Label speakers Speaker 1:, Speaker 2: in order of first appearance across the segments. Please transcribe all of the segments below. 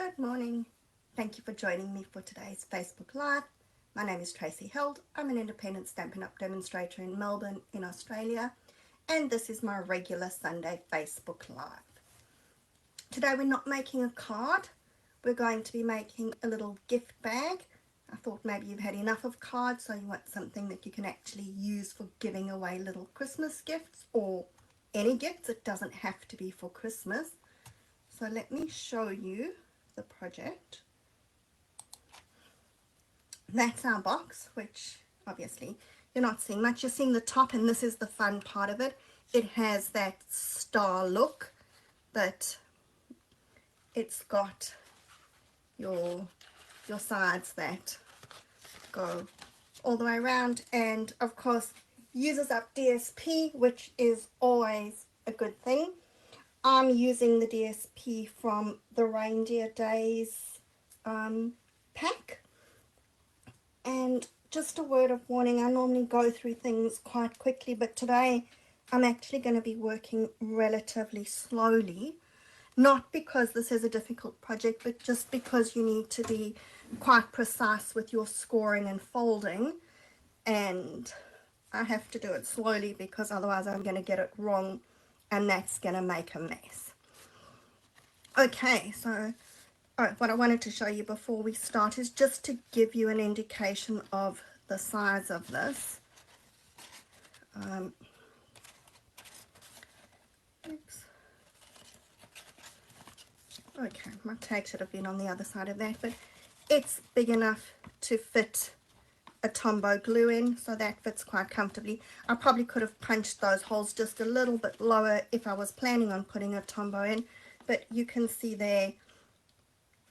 Speaker 1: Good morning. Thank you for joining me for today's Facebook Live. My name is Tracy Held. I'm an independent Stampin' Up! Demonstrator in Melbourne in Australia, and this is my regular Sunday Facebook Live. Today we're not making a card. We're going to be making a little gift bag. I thought maybe you've had enough of cards, so you want something that you can actually use for giving away little Christmas gifts or any gifts. It doesn't have to be for Christmas. So let me show you the project. That's our box, which obviously you're not seeing much. You're seeing the top, and this is the fun part of it. It has that star look, that it's got your sides that go all the way around, and of course uses up DSP, which is always a good thing. I'm using the DSP from the Reindeer Days pack. And just a word of warning, I normally go through things quite quickly, but today I'm actually going to be working relatively slowly. Not because this is a difficult project, but just because you need to be quite precise with your scoring and folding. And I have to do it slowly because otherwise I'm going to get it wrong, and that's going to make a mess. Okay, so what I wanted to show you before we start is just to give you an indication of the size of this. Oops. Okay, my tag should have been on the other side of that, but it's big enough to fit a Tombow glue in, so that fits quite comfortably. I probably could have punched those holes just a little bit lower if I was planning on putting a Tombow in, but you can see there,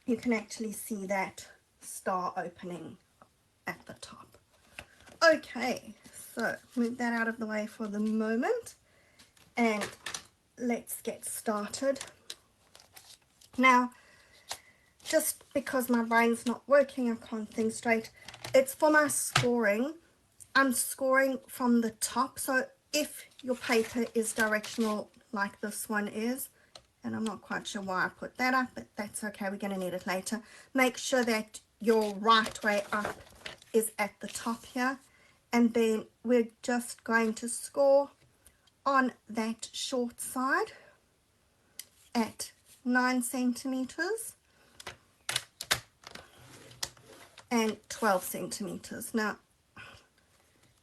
Speaker 1: you can actually see that star opening at the top. Okay, so move that out of the way for the moment, and let's get started. Now, just because my brain's not working, I can't think straight, it's for my scoring. I'm scoring from the top, so if your paper is directional like this one is, and I'm not quite sure why I put that up, but that's okay, we're going to need it later. Make sure that your right way up is at the top here, and then we're just going to score on that short side at 9 centimeters and 12 centimeters. Now,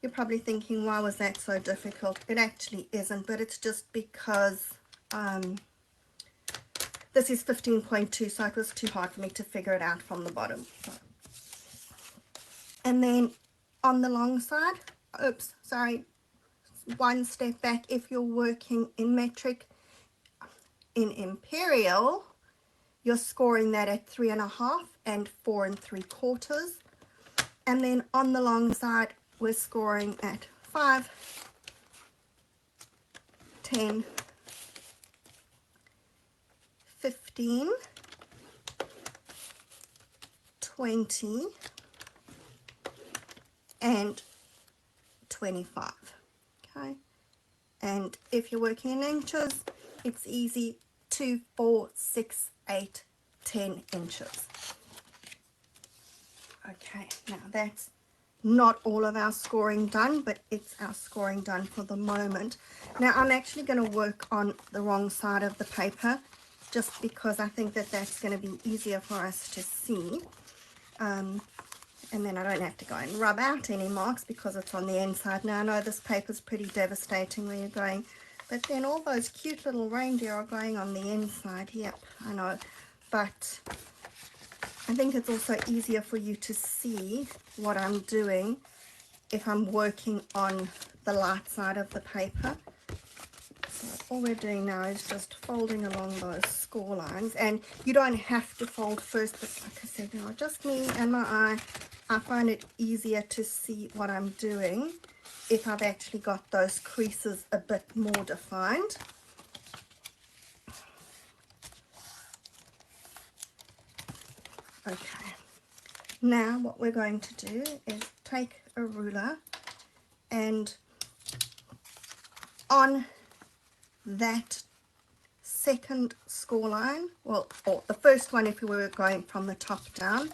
Speaker 1: you're probably thinking, why was that so difficult? It actually isn't, but it's just because this is 15.2, so it was too hard for me to figure it out from the bottom. So. And then on the long side, oops, sorry, one step back. If you're working in metric, in imperial, you're scoring that at 3.5 and 4 3/4. And then on the long side, we're scoring at 5, 10, 15, 20, and 25. Okay, and if you're working in inches, it's easy, 2, 4, 6, 8, 10 inches. Okay, now that's not all of our scoring done, but it's our scoring done for the moment. Now I'm actually going to work on the wrong side of the paper, just because I think that that's going to be easier for us to see. And then I don't have to go and rub out any marks because it's on the inside. Now I know this paper's pretty devastating where you're going, but then all those cute little reindeer are going on the inside. Yep, I know, but I think it's also easier for you to see what I'm doing if I'm working on the light side of the paper. So all we're doing now is just folding along those score lines, and you don't have to fold first, but like I said, you know, just me and my eye, I find it easier to see what I'm doing if I've actually got those creases a bit more defined. Okay, now what we're going to do is take a ruler, and on that second score line, well, or the first one if we were going from the top down.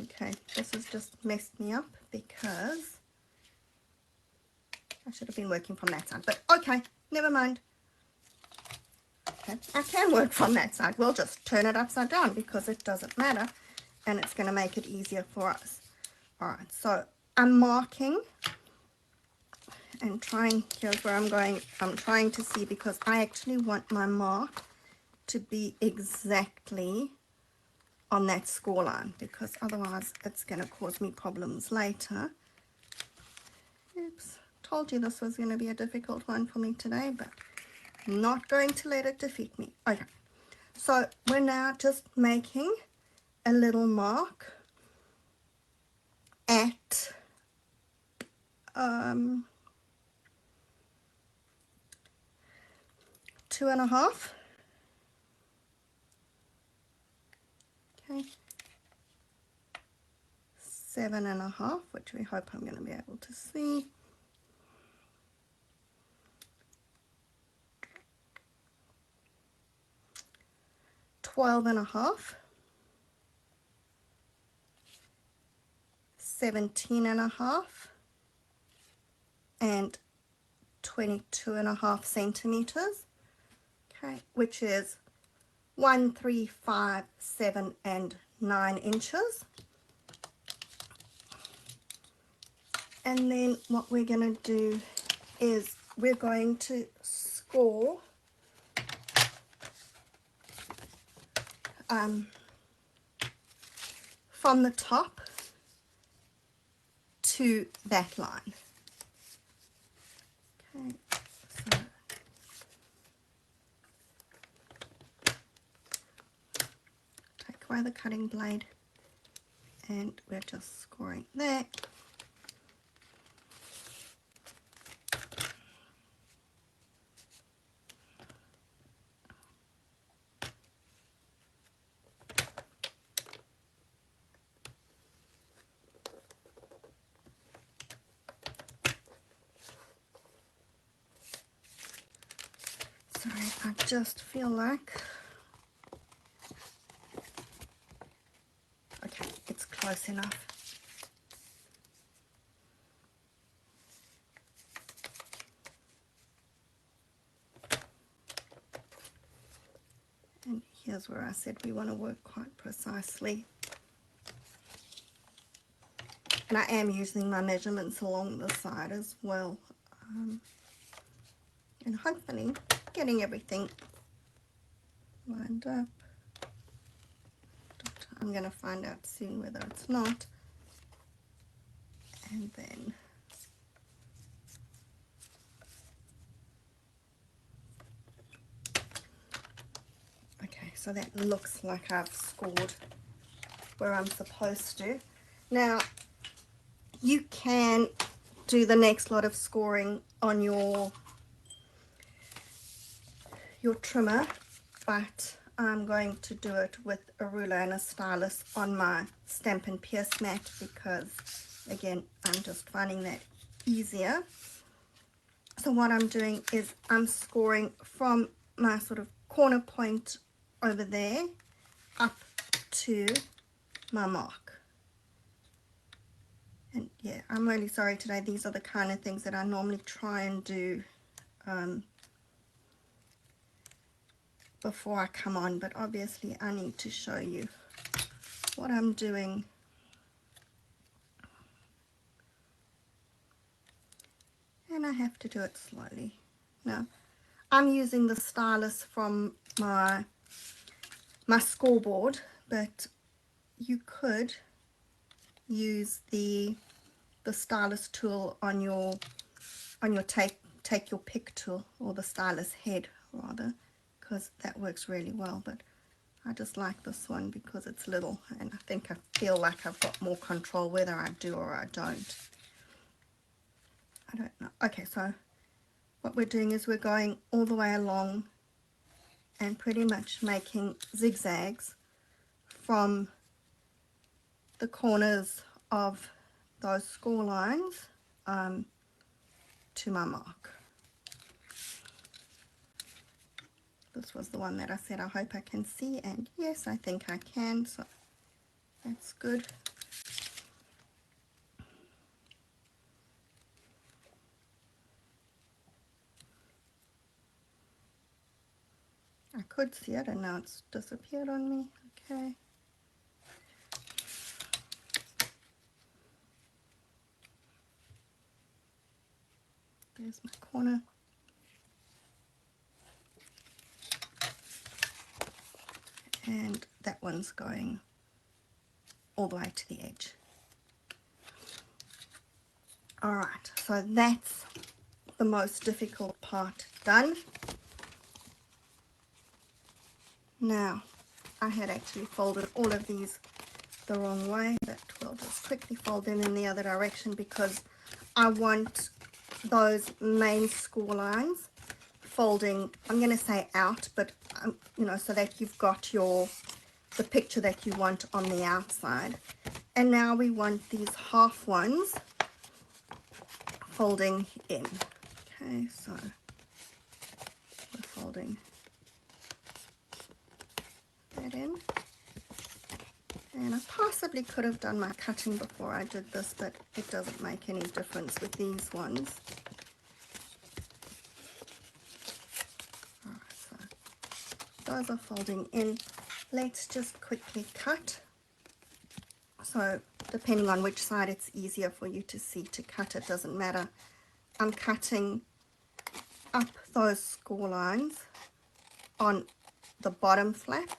Speaker 1: Okay, this has just messed me up because I should have been working from that side, but okay, never mind. Okay, I can work from that side. We'll just turn it upside down because it doesn't matter, and it's going to make it easier for us. All right, so I'm marking and trying, here's where I'm going. I'm trying to see because I actually want my mark to be exactly on that score line, because otherwise it's going to cause me problems later. Oops, told you this was going to be a difficult one for me today, but not going to let it defeat me. Okay, so we're now just making a little mark at 2.5. Okay, 7.5, which we hope I'm going to be able to see. 12.5, 17.5, and 22.5 centimeters. Okay, which is 1, 3, 5, 7, and 9 inches. And then what we're going to do is we're going to score from the top to that line. Okay, so take away the cutting blade and we're just scoring there. Sorry, I just feel like, okay, it's close enough. And here's where I said we want to work quite precisely. And I am using my measurements along the side as well. And hopefully getting everything lined up. I'm going to find out soon whether it's not. And then okay, so that looks like I've scored where I'm supposed to. Now you can do the next lot of scoring on your trimmer, but I'm going to do it with a ruler and a stylus on my Stampin' Pierce mat because, again, I'm just finding that easier. So what I'm doing is I'm scoring from my sort of corner point over there up to my mark. And yeah, I'm really sorry today. These are the kind of things that I normally try and do before I come on, but obviously I need to show you what I'm doing. And I have to do it slowly. Now, I'm using the stylus from my scoreboard, but you could use the stylus tool on your take your pick tool, or the stylus head rather, because that works really well. But I just like this one because it's little, and I think I feel like I've got more control whether I do or I don't. I don't know. Okay, so what we're doing is we're going all the way along and pretty much making zigzags from the corners of those score lines to my mark. This was the one that I said I hope I can see, and yes, I think I can, so that's good. I could see it and now it's disappeared on me. Okay. There's my corner. And that one's going all the way to the edge. Alright, so that's the most difficult part done. Now, I had actually folded all of these the wrong way, but we'll just quickly fold them in the other direction because I want those main score lines folding, I'm going to say out, but you know, so that you've got the picture that you want on the outside. And now we want these half ones folding in. Okay, so we're folding that in. And I possibly could have done my cutting before I did this, but it doesn't make any difference with these ones. Alright, so those are folding in. Let's just quickly cut. So depending on which side it's easier for you to see to cut, it doesn't matter. I'm cutting up those score lines on the bottom flap.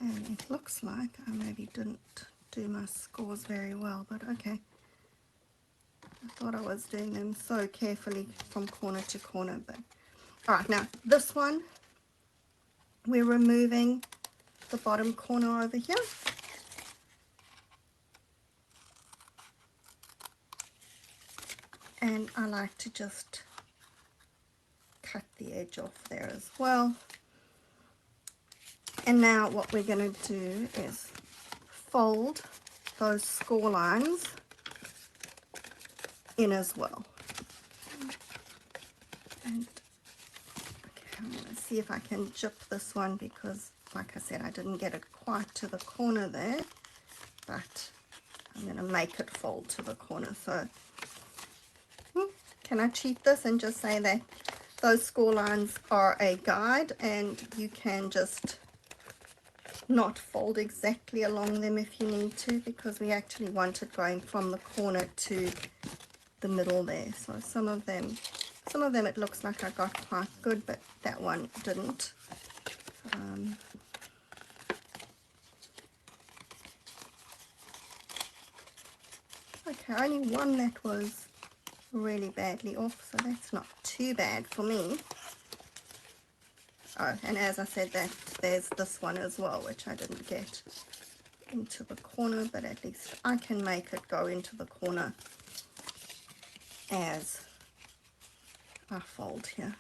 Speaker 1: And it looks like I maybe didn't do my scores very well, but okay. I thought I was doing them so carefully from corner to corner, but alright, now this one we're removing the bottom corner over here. And I like to just cut the edge off there as well. And now what we're going to do is fold those score lines in as well. And okay, I'm going to see if I can jip this one because, like I said, I didn't get it quite to the corner there, but I'm going to make it fold to the corner. So can I cheat this and just say that those score lines are a guide and you can just not fold exactly along them if you need to, because we actually want it going from the corner to the middle there. So some of them it looks like I got quite good, but that one didn't. Okay, only one that was really badly off, so that's not too bad for me. Oh, and as I said, that there's this one as well, which I didn't get into the corner, but at least I can make it go into the corner as I fold here.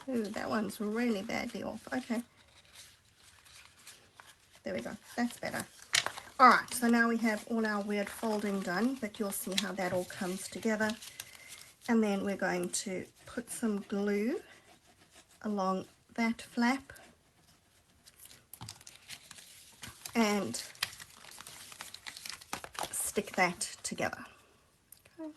Speaker 1: Ooh, that one's really badly off. Okay. There we go. That's better. Alright, so now we have all our weird folding done, but you'll see how that all comes together. And then we're going to put some glue along that flap and stick that together. Okay.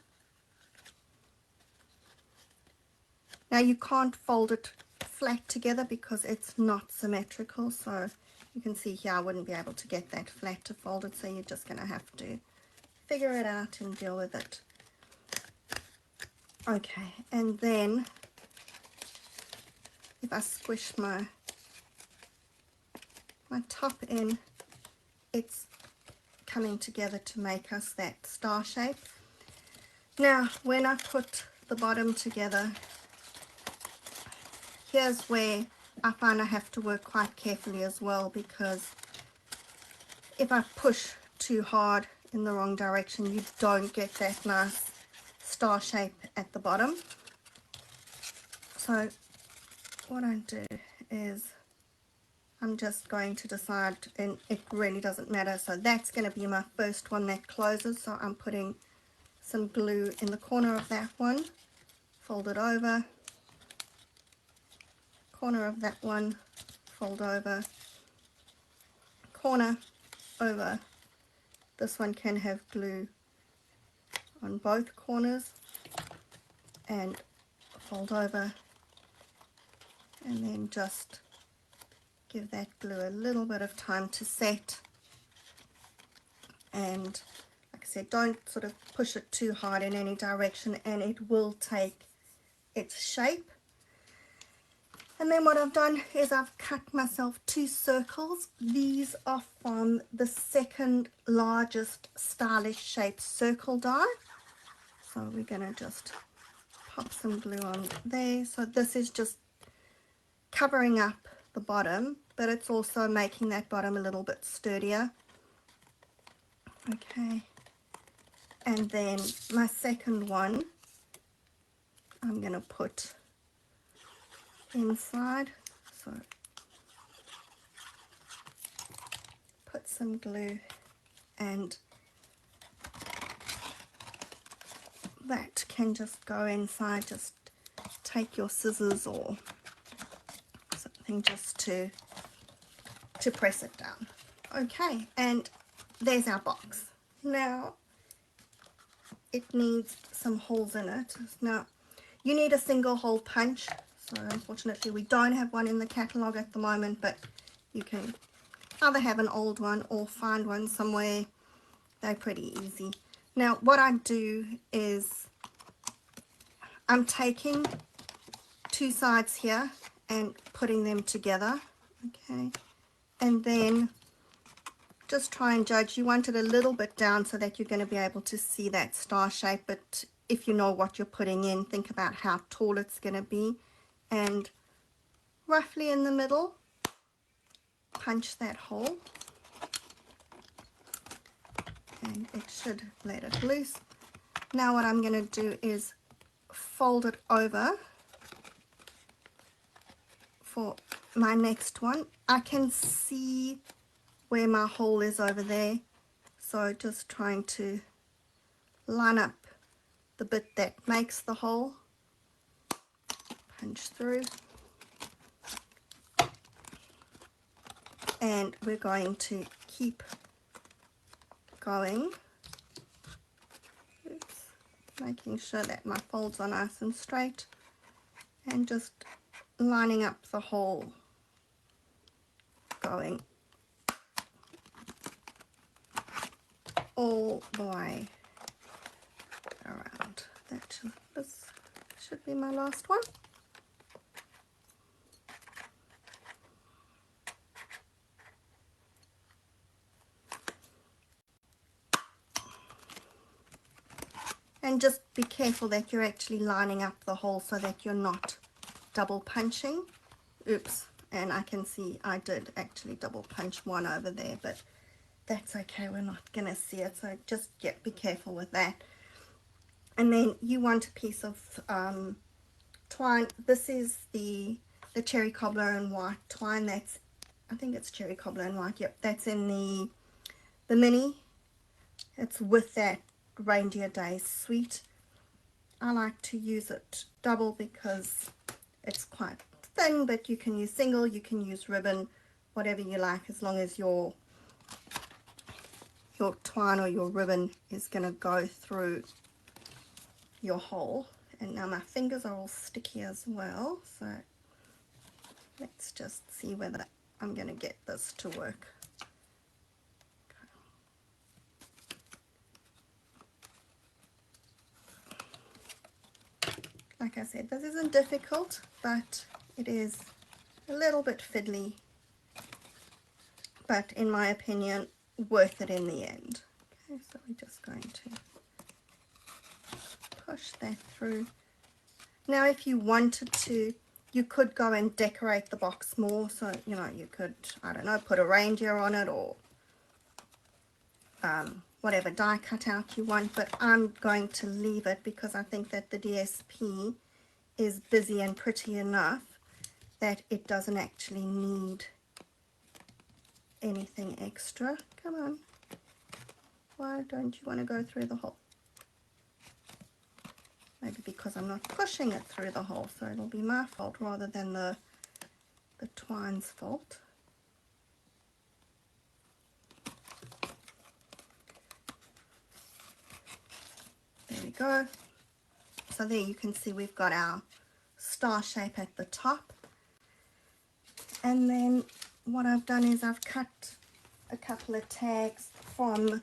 Speaker 1: Now you can't fold it flat together because it's not symmetrical, so you can see here I wouldn't be able to get that flat to fold it, so you're just going to have to figure it out and deal with it. Okay, and then if I squish my top in, it's coming together to make us that star shape. Now when I put the bottom together, here's where I find I have to work quite carefully as well, because if I push too hard in the wrong direction, you don't get that nice star shape at the bottom. So what I do is I'm just going to decide, and it really doesn't matter, so that's going to be my first one that closes. So I'm putting some glue in the corner of that one, fold it over, corner of that one, fold over, corner over. This one can have glue on both corners, and fold over, and then just give that glue a little bit of time to set. And like I said, don't sort of push it too hard in any direction, and it will take its shape. And then what I've done is I've cut myself 2 circles. These are from the second largest Stylish Shapes circle die. So we're going to just pop some glue on there. So this is just covering up the bottom, but it's also making that bottom a little bit sturdier. Okay, and then my second one I'm going to put inside. So put some glue, and that can just go inside. Just take your scissors or something just to press it down. Okay, and there's our box. Now it needs some holes in it. Now you need a single hole punch, so unfortunately we don't have one in the catalogue at the moment, but you can either have an old one or find one somewhere. They're pretty easy. Now what I do is I'm taking 2 sides here and putting them together, okay, and then just try and judge. You want it a little bit down so that you're going to be able to see that star shape, but if you know what you're putting in, think about how tall it's going to be, and roughly in the middle punch that hole, and it should let it loose. Now what I'm going to do is fold it over for my next one. I can see where my hole is over there, so just trying to line up the bit that makes the hole, punch through, and we're going to keep going. Oops. Making sure that my folds are nice and straight, and just lining up the hole, going all the way around. This should be my last one. And just be careful that you're actually lining up the hole so that you're not double punching. Oops, and I can see I did actually double punch one over there, but that's okay, we're not gonna see it, so just be careful with that. And then you want a piece of twine. This is the cherry cobbler and white twine. That's, I think it's cherry cobbler and white, yep, that's in the mini. It's with that Reindeer Days suite. I like to use it double because it's quite thin, but you can use single, you can use ribbon, whatever you like, as long as your twine or your ribbon is going to go through your hole. And now my fingers are all sticky as well, so let's just see whether I'm going to get this to work. Like I said, this isn't difficult, but it is a little bit fiddly, but in my opinion worth it in the end. Okay, so we're just going to push that through. Now if you wanted to, You could go and decorate the box more, so you know, you could, I don't know, put a reindeer on it, or whatever die cutout you want, but I'm going to leave it because I think that the DSP is busy and pretty enough that it doesn't actually need anything extra. Come on, why don't you want to go through the hole? Maybe because I'm not pushing it through the hole, so it'll be my fault rather than the twine's fault. There we go. So there you can see we've got our star shape at the top. And then what I've done is I've cut a couple of tags from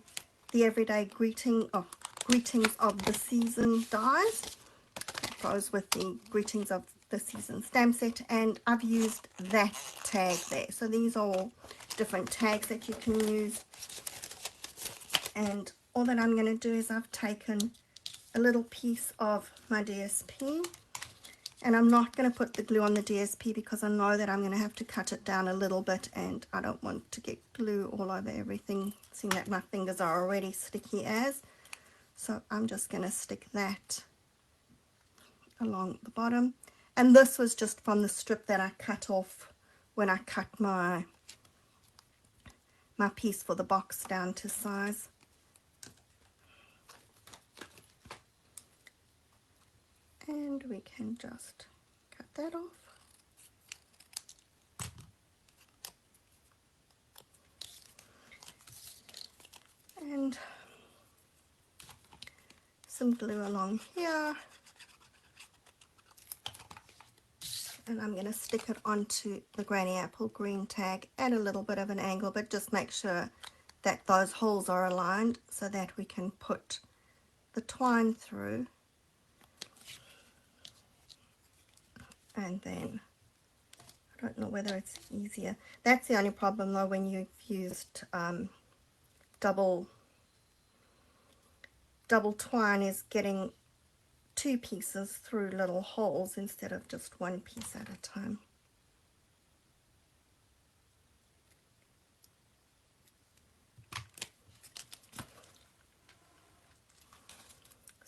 Speaker 1: the Everyday Greetings of the Season dies. It goes with the Greetings of the Season stamp set, and I've used that tag there. So these are all different tags that you can use. And all that I'm going to do is I've taken a little piece of my DSP, and I'm not going to put the glue on the DSP because I know that I'm going to have to cut it down a little bit, and I don't want to get glue all over everything, seeing that my fingers are already sticky as. So I'm just going to stick that along the bottom, and this was just from the strip that I cut off when I cut my piece for the box down to size. And we can just cut that off. And some glue along here. And I'm going to stick it onto the Granny Apple Green tag at a little bit of an angle, but just make sure that those holes are aligned so that we can put the twine through. And then, I don't know whether it's easier. That's the only problem though when you've used double twine, is getting two pieces through little holes instead of just one piece at a time.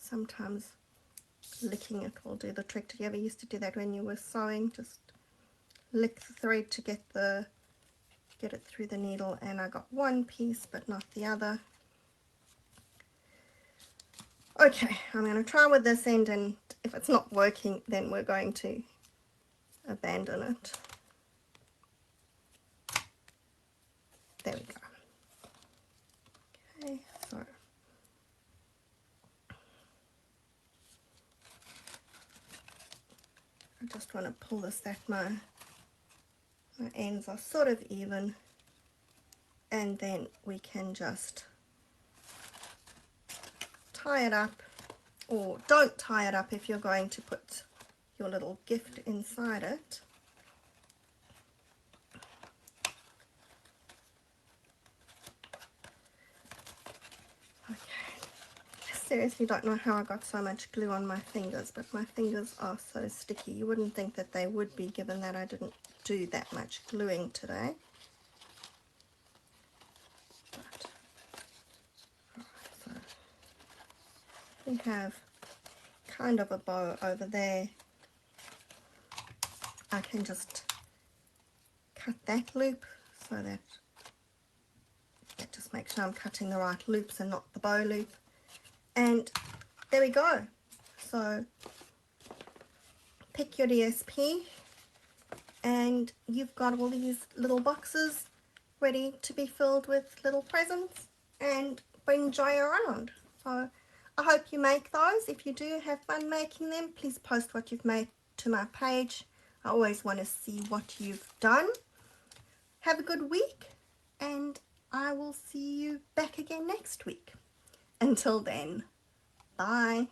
Speaker 1: Sometimes licking it will do the trick. Did you ever used to do that when you were sewing? Just lick the thread to get it through the needle, and I got one piece but not the other. Okay, I'm going to try with this end, and if it's not working then we're going to abandon it. There we go. Okay, so I just want to pull this that my ends are sort of even, and then we can just tie it up, or don't tie it up if you're going to put your little gift inside it. Okay, I seriously don't know how I got so much glue on my fingers, but my fingers are so sticky. You wouldn't think that they would be, given that I didn't do that much gluing today. So we have kind of a bow over there. I can just cut that loop so that just makes sure I'm cutting the right loops and not the bow loop. And there we go. So pick your DSP and you've got all these little boxes ready to be filled with little presents and bring joy around. So I hope you make those. If you do have fun making them, please post what you've made to my page. I always want to see what you've done. Have a good week, and I will see you back again next week. Until then, bye.